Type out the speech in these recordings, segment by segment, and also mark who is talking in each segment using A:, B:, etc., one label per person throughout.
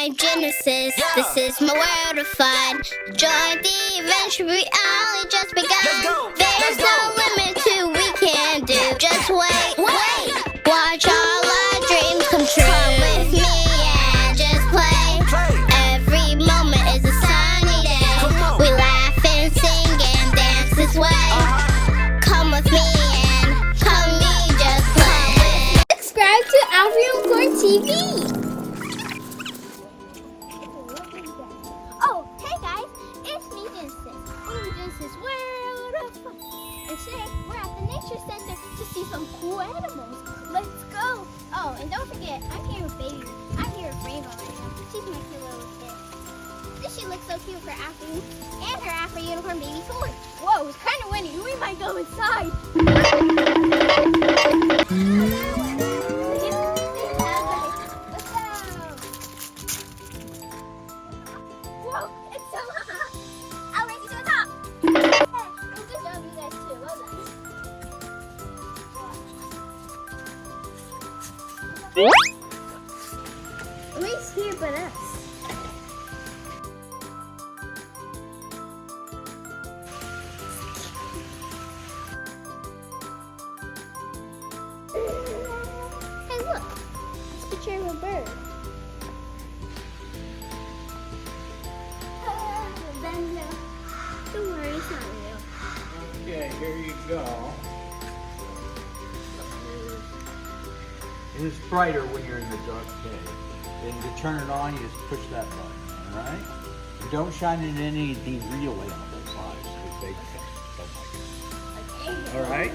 A: my genesis.
B: Yeah.
A: This is my world of fun. Join the adventure, we only just begun.
B: Let's go.
A: There's
B: Let's
A: no
B: go.
A: limit to what we can do. Just wait. Watch all our dreams come true. Come with me and just play. Every moment is a sunny day.
B: Come on.
A: We laugh and sing and dance this way. Come with me and come me just play. Subscribe to Afro Unicorn TV. Oh, hey guys, it's me, Genesis. Welcome to Genesis World of Fun. And today we're at the Nature Center to see some cool animals. Let's go. Oh, and don't forget, I'm here with Baby. I'm here with Rainbow right now. She's my cute little kid. This she looks so cute for Afro and her Afro Unicorn baby toy. Whoa, it's kind of windy. We might go inside. Whoa, it's so hot. I'll race you to the top. Hey, well, good job, you guys too. Well done. Nobody's here but us. Hey, look. It's a picture of a bird. Don't worry, it's not real.
C: Okay, here you go. It is brighter when you're in the dark cave. And to turn it on, you just push that button, alright? And don't shine in any of these real animals' eyes, because they don't like it. Alright?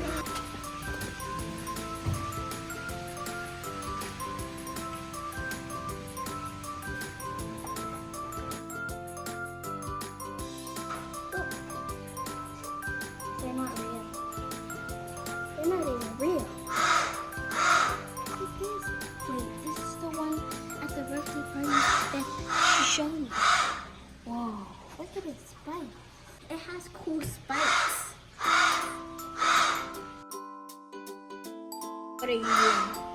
A: They're not real. They're not even real. Look at this. Wait, this is the one at the birthday party that she showed me. Whoa, look at its spikes. It has cool spikes. What are you doing?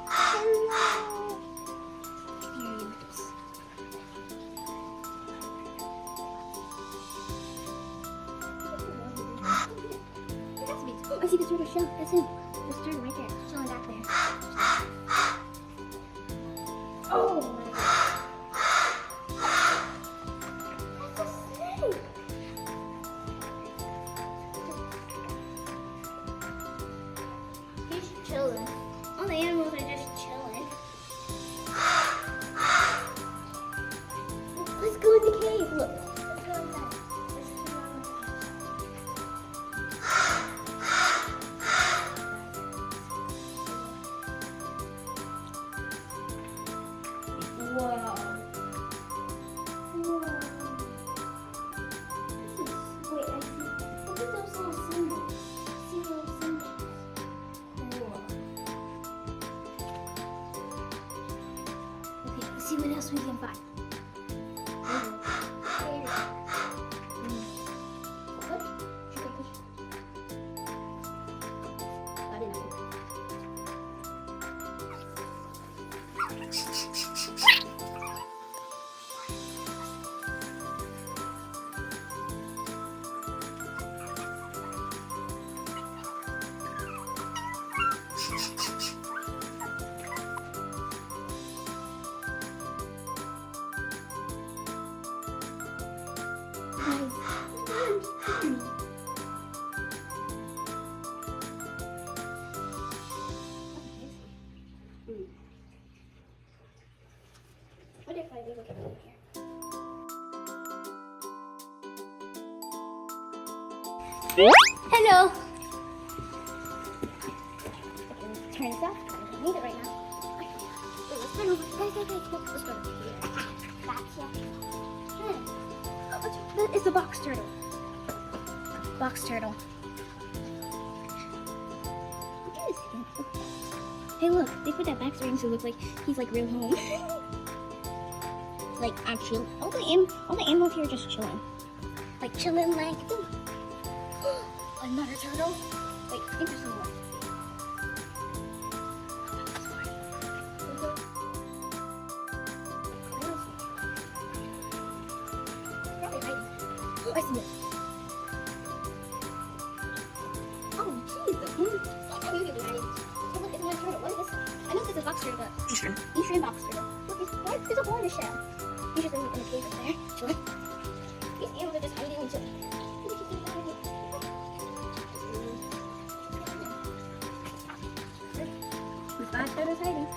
A: Hello. Here, you just... Oh, I see the turtle shell. That's him. There's a turtle right there. Chilling back there. Oh my god. That's a snake. He's chilling. All the animals are just chilling. Let's go in the cave. Look. Let's go inside. Let's go Whoa. Whoa. Wait, I see. Look at those little symbols. See little symbols. Whoa. Okay, let's see what else we can find. What if I leave it over here? Hello. Turn this off. I don't need it right now. Wait, let's turn over. Guys. Let's go over here. Gotcha. Oh, it's a box turtle. Box turtle. Look at his skin. Hey, look. They put that back so it look like he's like real home. Like actually, all the animals here are just chilling. Like chilling like another turtle. Wait, I think there's some more. I see it. Oh, jeez. I knew it was right. Hey, look, it's one turtle. What is this? I know this is a box turtle, but Eastern box turtle. Look, there's a hole in the shell. He's just in the cave right there. Sure. These animals are just hiding and chilling. The box turtle's hiding.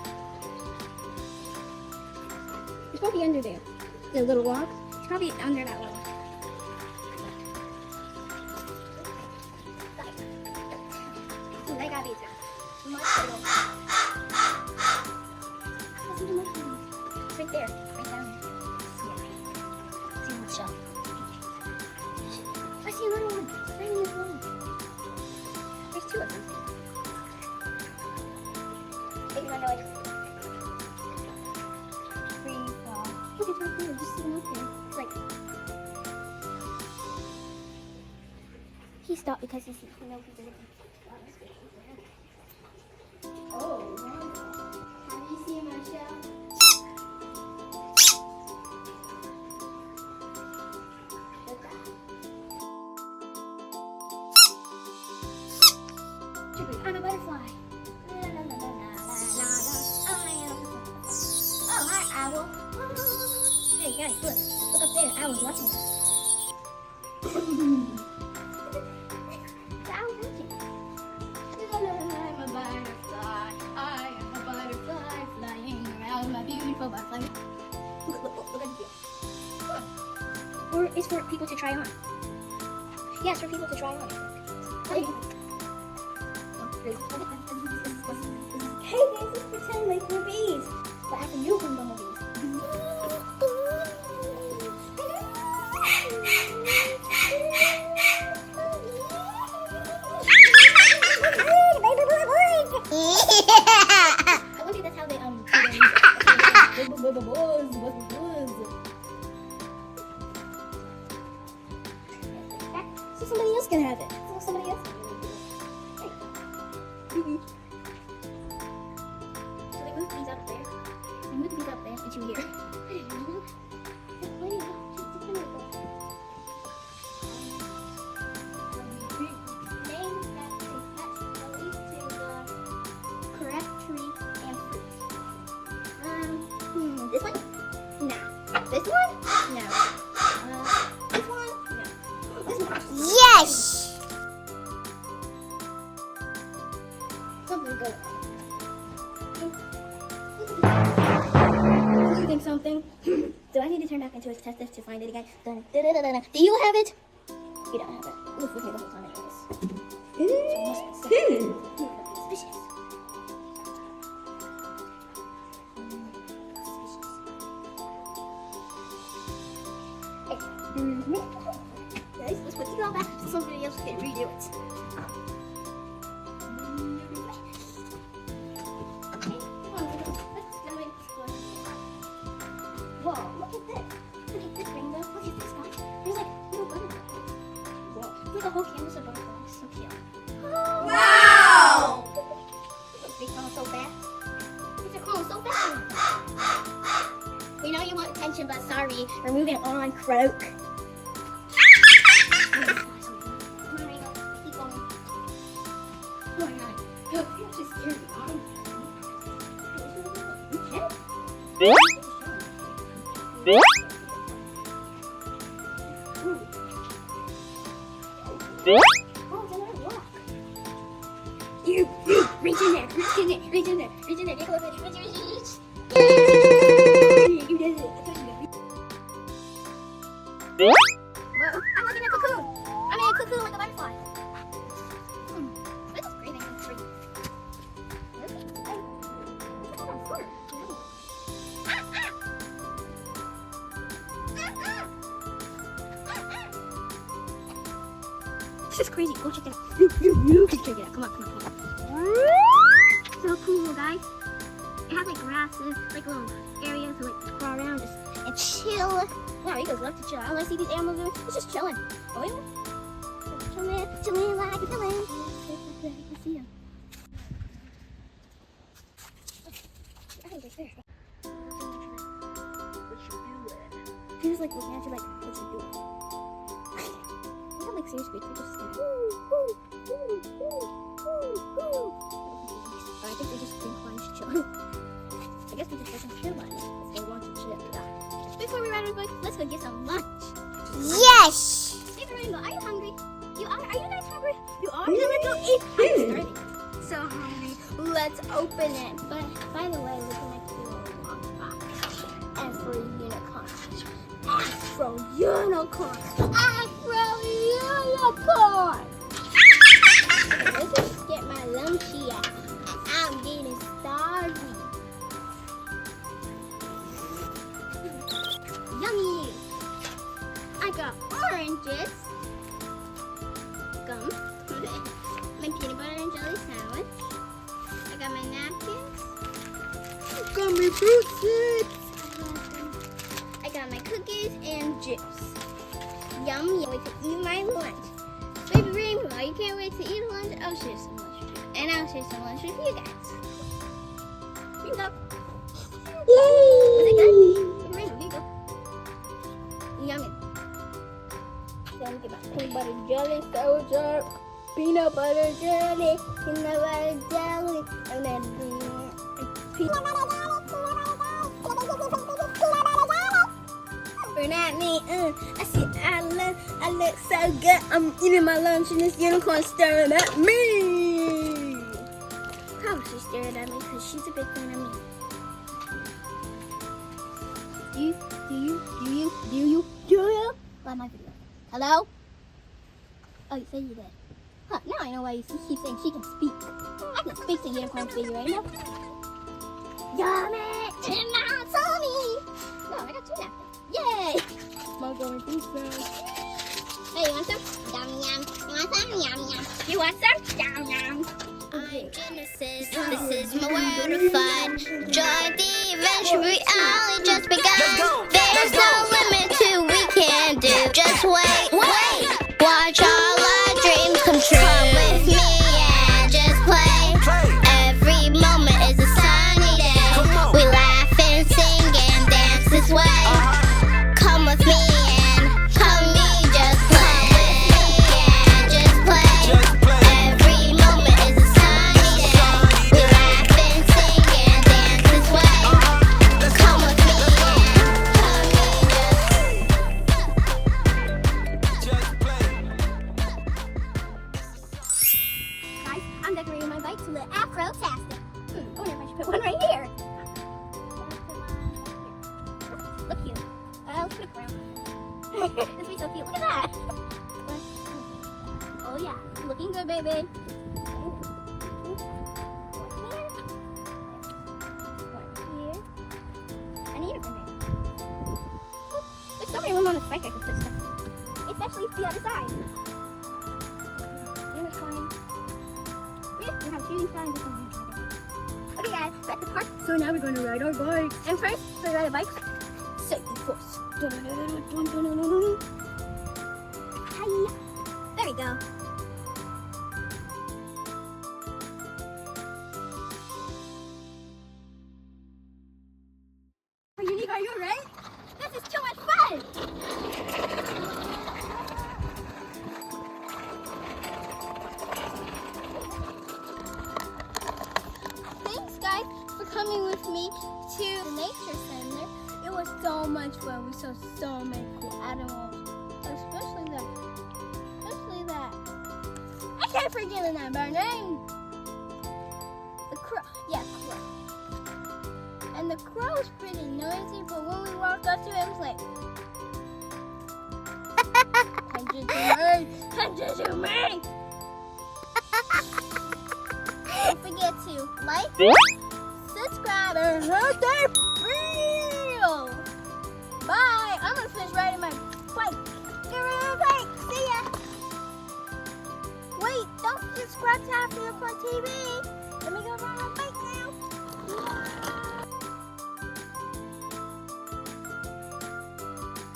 A: It's probably under there. The little log. It's probably under that log. Ooh, that gotta be it. Mud turtle. Listen to mud turtle. It's right there. Right down there. Yeah. See one shell. I see another one. Right in this one. There's two of them. Maybe one like free fall. Look, it's right there. Just see them up there. It's like he stopped because he knows he's in it. Oh, wow. Have you seen my shell? I'm a butterfly. Oh, hi, owl. Hey, guys, look up there. The owl's watching us. The owl's watching. I'm a butterfly. I am a butterfly flying around my beautiful butterfly. Look at the Or it's for people to try on. Yeah, it's for people to try on. What do you think? Hey, this is pretend like we're bees. But Afro Unicorn bumblebees. I wonder if that's how they so somebody else can have it. So somebody else can have it. So they moved these up there. They moved these up there and two here. Names that match the least to the correct tree and fruit. This one? No. This one? No. This one? No. This one? Yes! Something good. You think something? Do I need to turn back into a detective to find it again? Dun, da, da, da, da, da. Do you have it? You don't have it. Look with me the whole time anyways. Suspicious. Guys, let's put these all back so somebody else can redo it. Whoa, look at this. Look at this rainbow. Look at this guy. There's like little butterflies. Whoa. Look, the whole canvas of butterflies. So cute. Oh, wow! They crawl so fast. These are crawling so fast. We know you want attention, but sorry. We're moving on, croak. Come on, Rainbow. Keep going. Oh my god. You're just scared me. You reach in there, reach in there, reach in there, reach in there, get close, reach. You did it. Whoa, I'm like in a cocoon. I'm in a cocoon like a butterfly. This is breathing in the tree. This is crazy. Go check it out. You can check it out. Come on. So cool, guys. It has like grasses, like little areas to like crawl around just and chill. Wow, you guys love to chill. I want to see these animals. It's just chilling. Oh yeah. Chilling like a villain. I see them. Right there. He was like looking at you like, what you doing? like seriously, they just stand. I think they just think lunch chilling. I guess they just doesn't feel like it. They want to chill. Before we ride our bike, let's go get some lunch.
B: Yes!
A: Baby Rainbow, are you hungry? You are? Are you guys hungry? You are? Then let's go eat. I'm starving. So hungry. Let's open it. But by the way, look at my cute little box. Afro Unicorn. Afro Unicorn. Afro Unicorn. Let's just get my lunchy out. I'm getting starving. Yummy. I got oranges, gum, my peanut butter and jelly sandwich. I got my napkins. I got my fruit chips. I got my cookies and juice. Yummy. Wait to eat my lunch. Baby Rainbow, you can't wait to eat lunch? I'll share some lunch with you. And I'll share some lunch with you guys. Here you go.
B: Yay!
A: Was it good? Baby Rainbow, here you go. Yummy. Then get my peanut butter jelly soldier. Peanut butter jelly. Peanut butter jelly. And then peanut butter jelly. At me, I see I look so good. I'm eating my lunch and this unicorn staring at me. How is she staring at me? Because she's a big fan of me. Do you? Like my video. Hello? Oh, you said you did. Huh, now I know why you keep saying she can speak. I can speak to unicorn baby right now. Yummy! In my tummy! No, I got two napkins. Yay! Small going pizza. Hey, you want some? Yum yum. You want some? Yum yum. You want some? Yum yum.
B: I'm Genesis, this is my world of fun. Join the adventure, we only just begun. There's no limit to we can do. Just wait, watch all our dreams come true. Come with me and just play. Every moment is a sunny day. We laugh and sing and dance this way. Come with me and come me, just play. And just play. Every moment is a sunny day. We laugh and sing and dance this way. Come with me and come me,
D: Just play.
A: Guys, I'm decorating my bike to look Afro-tastic. I wonder if I should put one right here. Look cute. Let's put it around. This will be so cute. Look at that. Oh yeah, looking good, baby. One here. I need it in there. There's so many room on this bike I can put stuff. Especially the other side. Unicorn. We have shooting stars. Okay guys, back to the park. So now we're going to ride our bikes. And first, we ride a bike. Safety first. Hiya. There we go. Unique, are you ready? This is too much fun! Thanks guys for coming with me to the nature center. It was so much fun. We saw so many cool animals. Especially that. I can't forget the number name. The crow. Yeah, crow. And the crow was pretty noisy, but when we walked up to it, it was like, Come to me! Don't forget to like, subscribe, and hit that bell. Bye! I'm gonna finish riding my bike. Get rid of the bike. See ya! Wait, don't subscribe to Afro Unicorn TV. Let me go ride my bike now.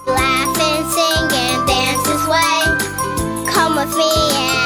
B: laugh and sing and dance this way. Come with me and